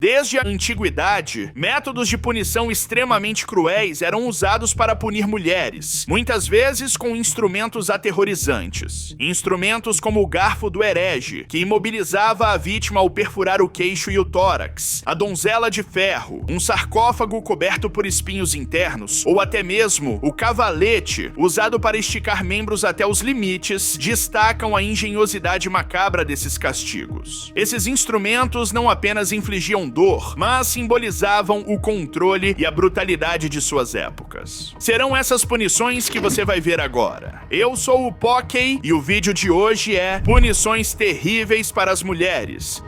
Desde a antiguidade, métodos de punição extremamente cruéis eram usados para punir mulheres, muitas vezes com instrumentos aterrorizantes. Instrumentos como o garfo do herege, que imobilizava a vítima ao perfurar o queixo e o tórax, a donzela de ferro, um sarcófago coberto por espinhos internos, ou até mesmo o cavalete, usado para esticar membros até os limites, destacam a engenhosidade macabra desses castigos. Esses instrumentos não apenas infligiam dor, mas simbolizavam o controle e a brutalidade de suas épocas. Serão essas punições que você vai ver agora. Eu sou o Pockey e o vídeo de hoje é Punições Terríveis para as Mulheres.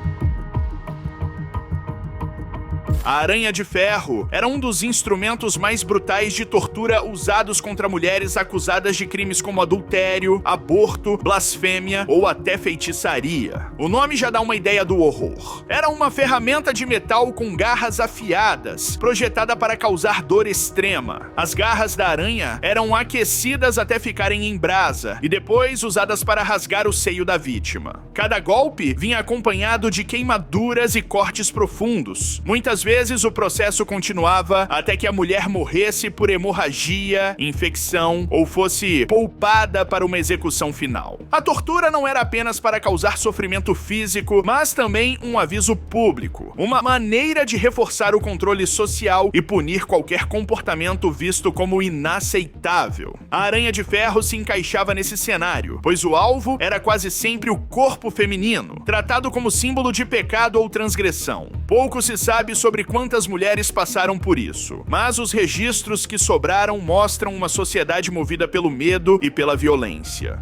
A aranha de ferro era um dos instrumentos mais brutais de tortura usados contra mulheres acusadas de crimes como adultério, aborto, blasfêmia ou até feitiçaria. O nome já dá uma ideia do horror. Era uma ferramenta de metal com garras afiadas, projetada para causar dor extrema. As garras da aranha eram aquecidas até ficarem em brasa e depois usadas para rasgar o seio da vítima. Cada golpe vinha acompanhado de queimaduras e cortes profundos. Muitas vezes o processo continuava até que a mulher morresse por hemorragia, infecção ou fosse poupada para uma execução final. A tortura não era apenas para causar sofrimento físico, mas também um aviso público, uma maneira de reforçar o controle social e punir qualquer comportamento visto como inaceitável. A aranha de ferro se encaixava nesse cenário, pois o alvo era quase sempre o corpo feminino, tratado como símbolo de pecado ou transgressão. Pouco se sabe sobre quantas mulheres passaram por isso, mas os registros que sobraram mostram uma sociedade movida pelo medo e pela violência.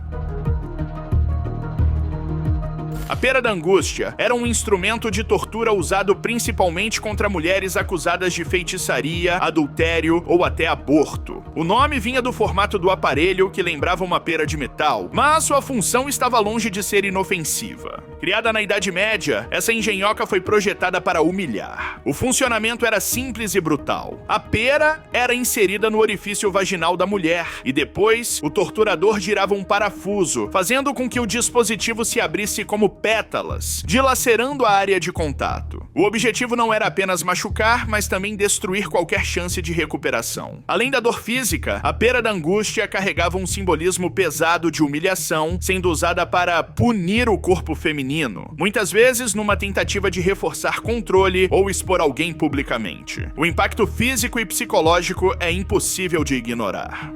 A pera da angústia era um instrumento de tortura usado principalmente contra mulheres acusadas de feitiçaria, adultério ou até aborto. O nome vinha do formato do aparelho, que lembrava uma pera de metal, mas sua função estava longe de ser inofensiva. Criada na Idade Média, essa engenhoca foi projetada para humilhar. O funcionamento era simples e brutal. A pera era inserida no orifício vaginal da mulher, e depois o torturador girava um parafuso, fazendo com que o dispositivo se abrisse como pétalas, dilacerando a área de contato. O objetivo não era apenas machucar, mas também destruir qualquer chance de recuperação. Além da dor física, a pera da angústia carregava um simbolismo pesado de humilhação, sendo usada para punir o corpo feminino, muitas vezes numa tentativa de reforçar controle ou expor alguém publicamente. O impacto físico e psicológico é impossível de ignorar.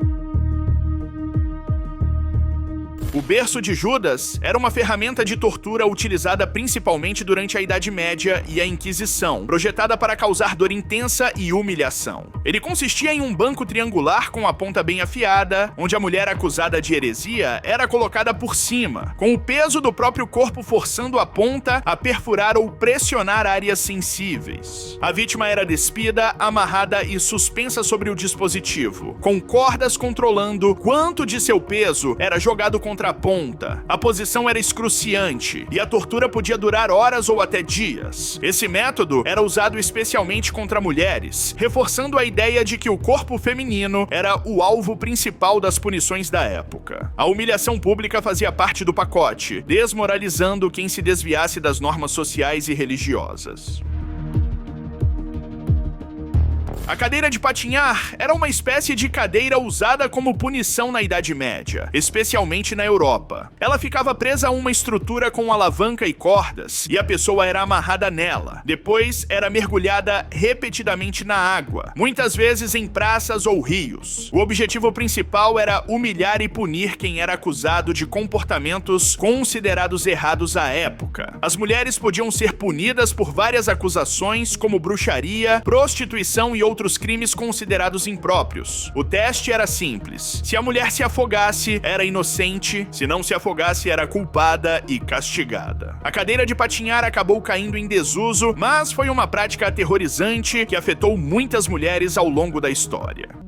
O berço de Judas era uma ferramenta de tortura utilizada principalmente durante a Idade Média e a Inquisição, projetada para causar dor intensa e humilhação. Ele consistia em um banco triangular com a ponta bem afiada, onde a mulher acusada de heresia era colocada por cima, com o peso do próprio corpo forçando a ponta a perfurar ou pressionar áreas sensíveis. A vítima era despida, amarrada e suspensa sobre o dispositivo, com cordas controlando quanto de seu peso era jogado contra a ponta. A posição era excruciante e a tortura podia durar horas ou até dias. Esse método era usado especialmente contra mulheres, reforçando a ideia de que o corpo feminino era o alvo principal das punições da época. A humilhação pública fazia parte do pacote, desmoralizando quem se desviasse das normas sociais e religiosas. A cadeira de patinhar era uma espécie de cadeira usada como punição na Idade Média, especialmente na Europa. Ela ficava presa a uma estrutura com alavanca e cordas, e a pessoa era amarrada nela. Depois, era mergulhada repetidamente na água, muitas vezes em praças ou rios. O objetivo principal era humilhar e punir quem era acusado de comportamentos considerados errados à época. As mulheres podiam ser punidas por várias acusações, como bruxaria, prostituição e outros crimes considerados impróprios. O teste era simples. Se a mulher se afogasse, era inocente. Se não se afogasse, era culpada e castigada. A cadeira de patinhar acabou caindo em desuso, mas foi uma prática aterrorizante que afetou muitas mulheres ao longo da história.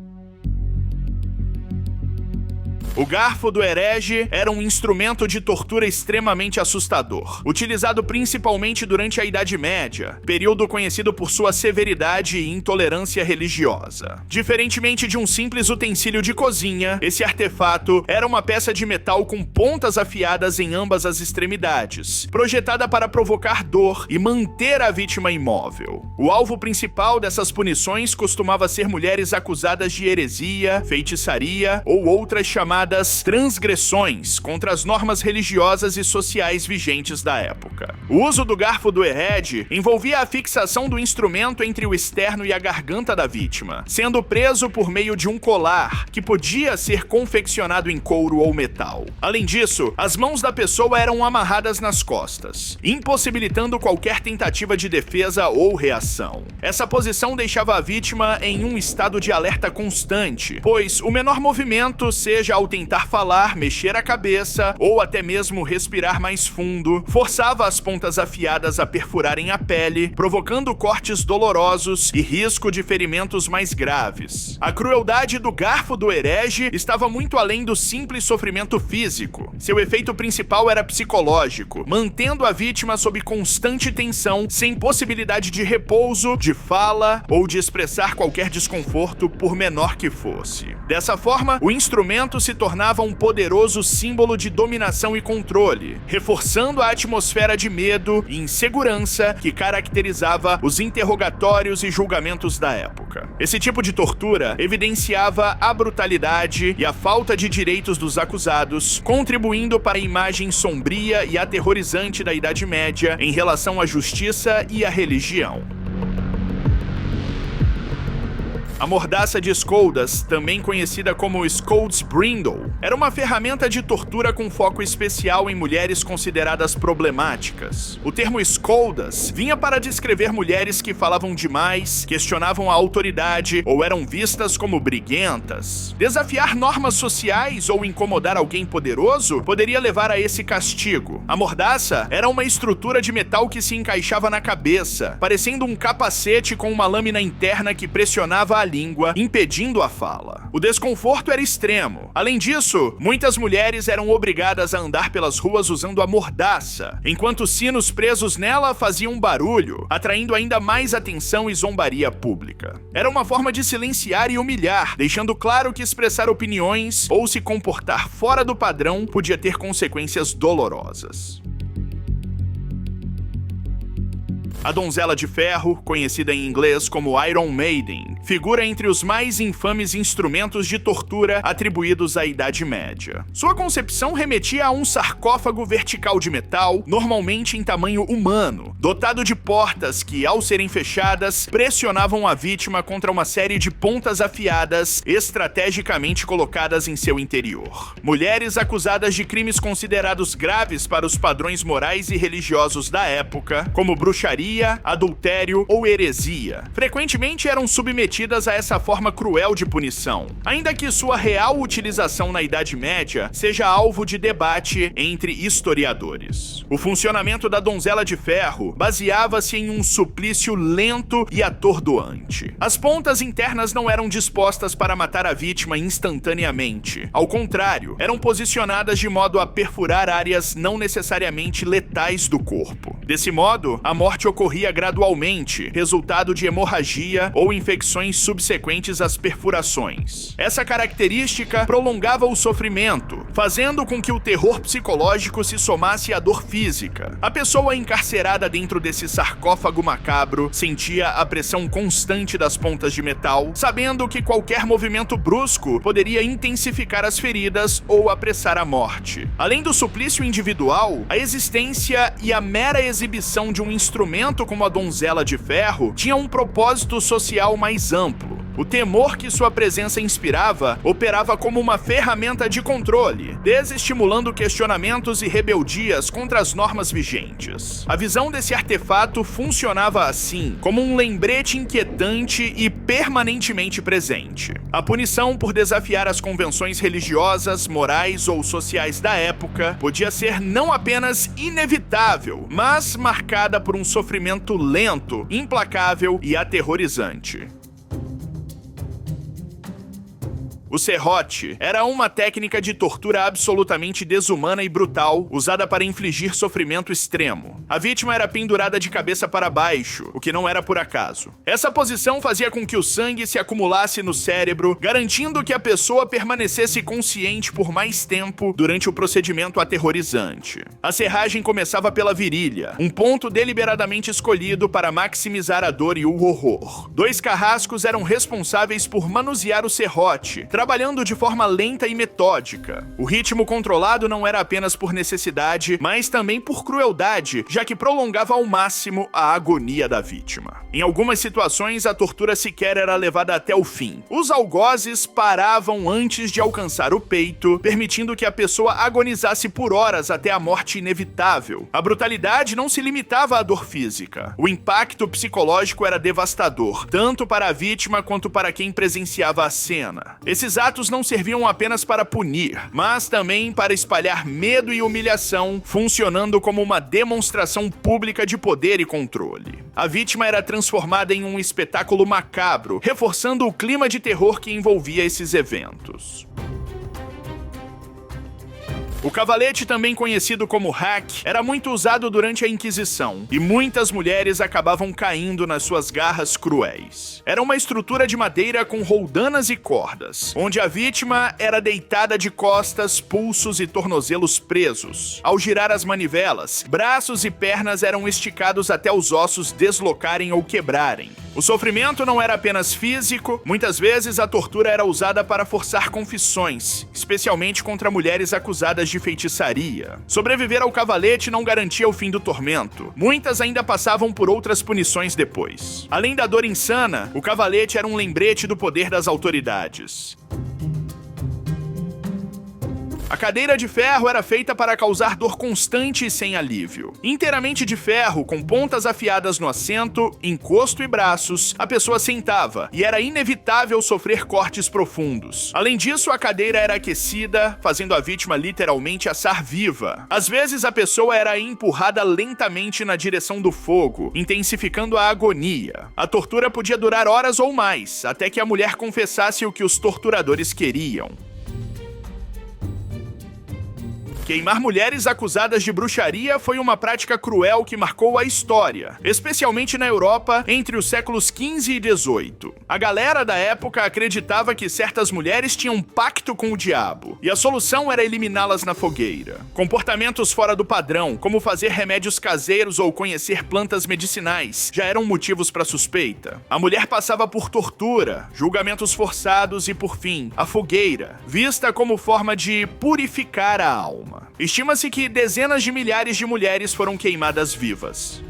O garfo do herege era um instrumento de tortura extremamente assustador, utilizado principalmente durante a Idade Média, período conhecido por sua severidade e intolerância religiosa. Diferentemente de um simples utensílio de cozinha, esse artefato era uma peça de metal com pontas afiadas em ambas as extremidades, projetada para provocar dor e manter a vítima imóvel. O alvo principal dessas punições costumava ser mulheres acusadas de heresia, feitiçaria ou outras chamadas transgressões contra as normas religiosas e sociais vigentes da época. O uso do garfo do herege envolvia a fixação do instrumento entre o externo e a garganta da vítima, sendo preso por meio de um colar, que podia ser confeccionado em couro ou metal. Além disso, as mãos da pessoa eram amarradas nas costas, impossibilitando qualquer tentativa de defesa ou reação. Essa posição deixava a vítima em um estado de alerta constante, pois o menor movimento, seja ao tentar falar, mexer a cabeça ou até mesmo respirar mais fundo, forçava as pontas afiadas a perfurarem a pele, provocando cortes dolorosos e risco de ferimentos mais graves. A crueldade do garfo do herege estava muito além do simples sofrimento físico. Seu efeito principal era psicológico, mantendo a vítima sob constante tensão, sem possibilidade de repouso, de fala ou de expressar qualquer desconforto, por menor que fosse. Dessa forma, o instrumento se tornava um poderoso símbolo de dominação e controle, reforçando a atmosfera de medo e insegurança que caracterizava os interrogatórios e julgamentos da época. Esse tipo de tortura evidenciava a brutalidade e a falta de direitos dos acusados, contribuindo para a imagem sombria e aterrorizante da Idade Média em relação à justiça e à religião. A mordaça de Scoldas, também conhecida como Scoldsbrindle, era uma ferramenta de tortura com foco especial em mulheres consideradas problemáticas. O termo Scoldas vinha para descrever mulheres que falavam demais, questionavam a autoridade ou eram vistas como briguentas. Desafiar normas sociais ou incomodar alguém poderoso poderia levar a esse castigo. A mordaça era uma estrutura de metal que se encaixava na cabeça, parecendo um capacete com uma lâmina interna que pressionava a língua, impedindo a fala. O desconforto era extremo. Além disso, muitas mulheres eram obrigadas a andar pelas ruas usando a mordaça, enquanto sinos presos nela faziam barulho, atraindo ainda mais atenção e zombaria pública. Era uma forma de silenciar e humilhar, deixando claro que expressar opiniões ou se comportar fora do padrão podia ter consequências dolorosas. A Donzela de Ferro, conhecida em inglês como Iron Maiden, figura entre os mais infames instrumentos de tortura atribuídos à Idade Média. Sua concepção remetia a um sarcófago vertical de metal, normalmente em tamanho humano, dotado de portas que, ao serem fechadas, pressionavam a vítima contra uma série de pontas afiadas estrategicamente colocadas em seu interior. Mulheres acusadas de crimes considerados graves para os padrões morais e religiosos da época, como bruxaria, adultério ou heresia, frequentemente eram submetidas a essa forma cruel de punição, ainda que sua real utilização na Idade Média seja alvo de debate entre historiadores. O funcionamento da Donzela de Ferro baseava-se em um suplício lento e atordoante. As pontas internas não eram dispostas para matar a vítima instantaneamente. Ao contrário, eram posicionadas de modo a perfurar áreas não necessariamente letais do corpo. Desse modo, a morte ocorria gradualmente, resultado de hemorragia ou infecções subsequentes às perfurações. Essa característica prolongava o sofrimento, fazendo com que o terror psicológico se somasse à dor física. A pessoa encarcerada dentro desse sarcófago macabro sentia a pressão constante das pontas de metal, sabendo que qualquer movimento brusco poderia intensificar as feridas ou apressar a morte. Além do suplício individual, a existência e a mera exibição de um instrumento como a Donzela de Ferro tinha um propósito social mais amplo. O temor que sua presença inspirava operava como uma ferramenta de controle, desestimulando questionamentos e rebeldias contra as normas vigentes. A visão desse artefato funcionava assim, como um lembrete inquietante e permanentemente presente. A punição por desafiar as convenções religiosas, morais ou sociais da época podia ser não apenas inevitável, mas marcada por um sofrimento lento, implacável e aterrorizante. O serrote era uma técnica de tortura absolutamente desumana e brutal, usada para infligir sofrimento extremo. A vítima era pendurada de cabeça para baixo, o que não era por acaso. Essa posição fazia com que o sangue se acumulasse no cérebro, garantindo que a pessoa permanecesse consciente por mais tempo durante o procedimento aterrorizante. A serragem começava pela virilha, um ponto deliberadamente escolhido para maximizar a dor e o horror. 2 carrascos eram responsáveis por manusear o serrote, trabalhando de forma lenta e metódica. O ritmo controlado não era apenas por necessidade, mas também por crueldade, já que prolongava ao máximo a agonia da vítima. Em algumas situações, a tortura sequer era levada até o fim. Os algozes paravam antes de alcançar o peito, permitindo que a pessoa agonizasse por horas até a morte inevitável. A brutalidade não se limitava à dor física. O impacto psicológico era devastador, tanto para a vítima quanto para quem presenciava a cena. Esses atos não serviam apenas para punir, mas também para espalhar medo e humilhação, funcionando como uma demonstração pública de poder e controle. A vítima era transformada em um espetáculo macabro, reforçando o clima de terror que envolvia esses eventos. O cavalete, também conhecido como hack, era muito usado durante a Inquisição, e muitas mulheres acabavam caindo nas suas garras cruéis. Era uma estrutura de madeira com roldanas e cordas, onde a vítima era deitada de costas, pulsos e tornozelos presos. Ao girar as manivelas, braços e pernas eram esticados até os ossos deslocarem ou quebrarem. O sofrimento não era apenas físico, muitas vezes a tortura era usada para forçar confissões, especialmente contra mulheres acusadas de feitiçaria. Sobreviver ao cavalete não garantia o fim do tormento. Muitas ainda passavam por outras punições depois. Além da dor insana, o cavalete era um lembrete do poder das autoridades. A cadeira de ferro era feita para causar dor constante e sem alívio. Inteiramente de ferro, com pontas afiadas no assento, encosto e braços, a pessoa sentava, e era inevitável sofrer cortes profundos. Além disso, a cadeira era aquecida, fazendo a vítima literalmente assar viva. Às vezes, a pessoa era empurrada lentamente na direção do fogo, intensificando a agonia. A tortura podia durar horas ou mais, até que a mulher confessasse o que os torturadores queriam. Queimar mulheres acusadas de bruxaria foi uma prática cruel que marcou a história, especialmente na Europa entre os séculos XV e XVIII. A galera da época acreditava que certas mulheres tinham um pacto com o diabo, e a solução era eliminá-las na fogueira. Comportamentos fora do padrão, como fazer remédios caseiros ou conhecer plantas medicinais, já eram motivos para suspeita. A mulher passava por tortura, julgamentos forçados e, por fim, a fogueira, vista como forma de purificar a alma. Estima-se que dezenas de milhares de mulheres foram queimadas vivas.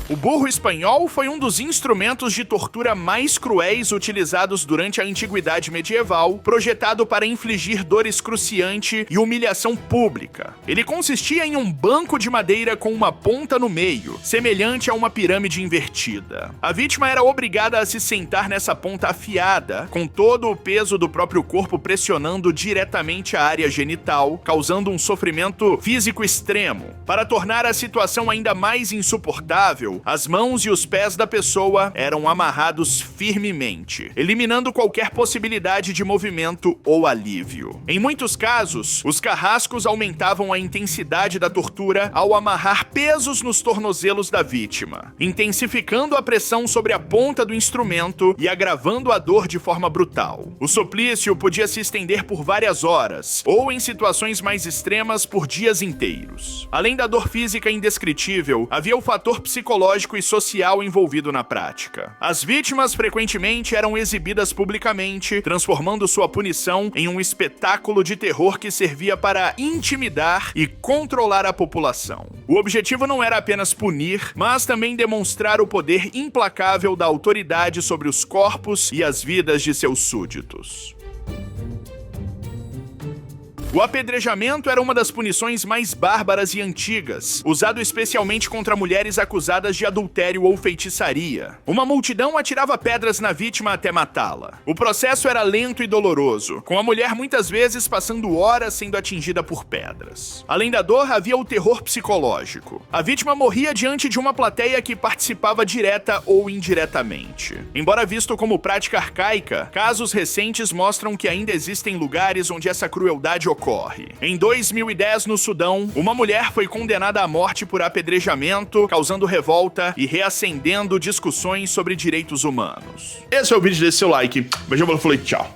O burro espanhol foi um dos instrumentos de tortura mais cruéis utilizados durante a Antiguidade Medieval, projetado para infligir dor excruciante e humilhação pública. Ele consistia em um banco de madeira com uma ponta no meio, semelhante a uma pirâmide invertida. A vítima era obrigada a se sentar nessa ponta afiada, com todo o peso do próprio corpo pressionando diretamente a área genital, causando um sofrimento físico extremo. Para tornar a situação ainda mais insuportável, as mãos e os pés da pessoa eram amarrados firmemente, eliminando qualquer possibilidade de movimento ou alívio. Em muitos casos, os carrascos aumentavam a intensidade da tortura ao amarrar pesos nos tornozelos da vítima, intensificando a pressão sobre a ponta do instrumento e agravando a dor de forma brutal. O suplício podia se estender por várias horas, ou em situações mais extremas por dias inteiros. Além da dor física indescritível, havia o fator psicológico e social envolvido na prática. As vítimas frequentemente eram exibidas publicamente, transformando sua punição em um espetáculo de terror que servia para intimidar e controlar a população. O objetivo não era apenas punir, mas também demonstrar o poder implacável da autoridade sobre os corpos e as vidas de seus súditos. O apedrejamento era uma das punições mais bárbaras e antigas, usado especialmente contra mulheres acusadas de adultério ou feitiçaria. Uma multidão atirava pedras na vítima até matá-la. O processo era lento e doloroso, com a mulher muitas vezes passando horas sendo atingida por pedras. Além da dor, havia o terror psicológico. A vítima morria diante de uma plateia que participava direta ou indiretamente. Embora visto como prática arcaica, casos recentes mostram que ainda existem lugares onde essa crueldade ocorre. Em 2010, no Sudão, uma mulher foi condenada à morte por apedrejamento, causando revolta e reacendendo discussões sobre direitos humanos. Esse é o vídeo, desse seu like. Beijão, falei, tchau.